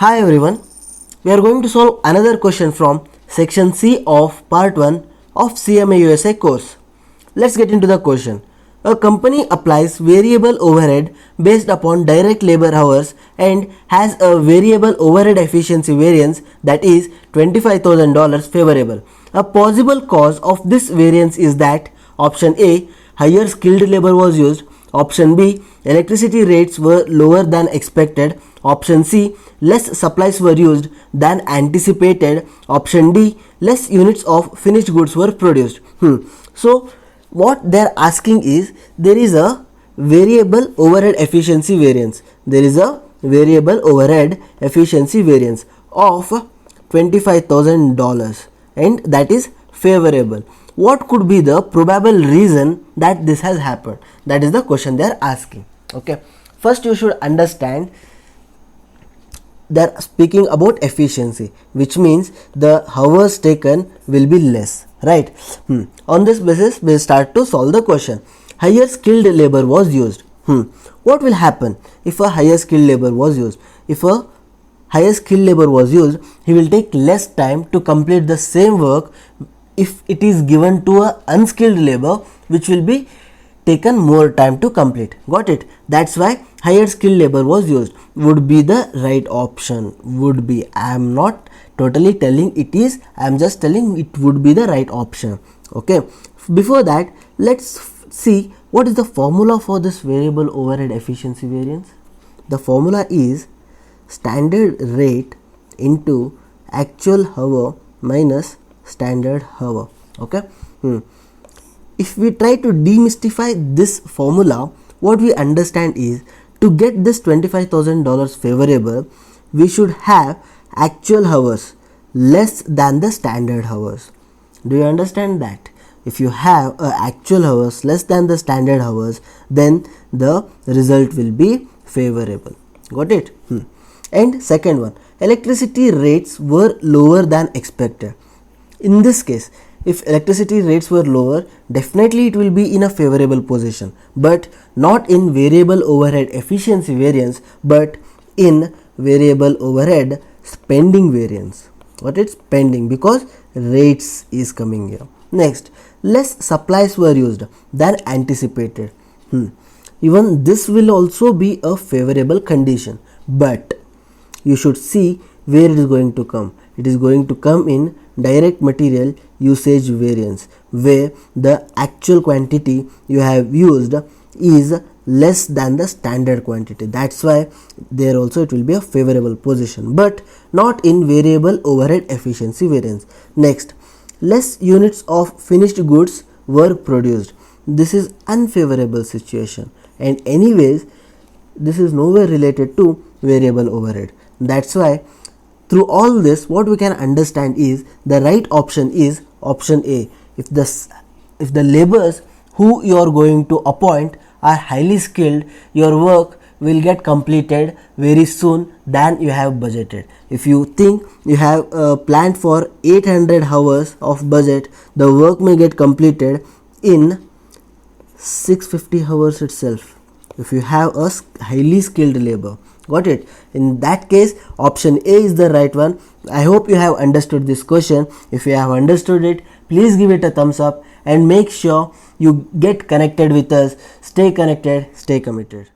Hi everyone, we are going to solve another question from section C of part 1 of CMA USA course. Let's get into the question. A company applies variable overhead based upon direct labor hours and has a variable overhead efficiency variance that is $25,000 favorable. A possible cause of this variance is that option A, higher skilled labor was used. Option B, electricity rates were lower than expected. Option C, less supplies were used than anticipated. Option D, less units of finished goods were produced. So what they are asking is, there is a variable overhead efficiency variance. There is a variable overhead efficiency variance of $25,000 and that is favorable. What could be the probable reason that this has happened? That is the question they are asking. Okay, first you should understand they are speaking about efficiency, which means the hours taken will be less, right? On this basis we will start to solve the question. Higher skilled labor was used. What will happen if a higher skilled labor was used? If a higher skilled labor was used, he will take less time to complete the same work if it is given to a unskilled labor, which will be taken more time to complete. Got it? That's why higher skilled labor was used. Would be the right option. Would be. I am not totally telling it is. I am just telling it would be the right option. Okay. Before that, let's see what is the formula for this variable overhead efficiency variance. The formula is standard rate into actual hour minus standard hour. Okay. If we try to demystify this formula, what we understand is, to get this $25,000 favorable, we should have actual hours less than the standard hours. Do you understand that? If you have actual hours less than the standard hours, then the result will be favorable. Got it? And second one, electricity rates were lower than expected. In this case, if electricity rates were lower, definitely it will be in a favorable position, but not in variable overhead efficiency variance, but in variable overhead spending variance. What is spending? Because rates is coming here. Next, less supplies were used than anticipated. Even this will also be a favorable condition, but you should see where it is going to come. It is going to come in direct material usage variance, where the actual quantity you have used is less than the standard quantity. That's why there also it will be a favorable position, but not in variable overhead efficiency variance. Next, less units of finished goods were produced. This is unfavorable situation, and anyways this is nowhere related to variable overhead. That's why through all this, what we can understand is the right option is option A. If the laborers who you are going to appoint are highly skilled, your work will get completed very soon than you have budgeted. If you think you have planned for 800 hours of budget, the work may get completed in 650 hours itself, if you have a highly skilled labor. Got it? In that case, option A is the right one. I hope you have understood this question. If you have understood it, please give it a thumbs up and make sure you get connected with us. Stay connected, stay committed.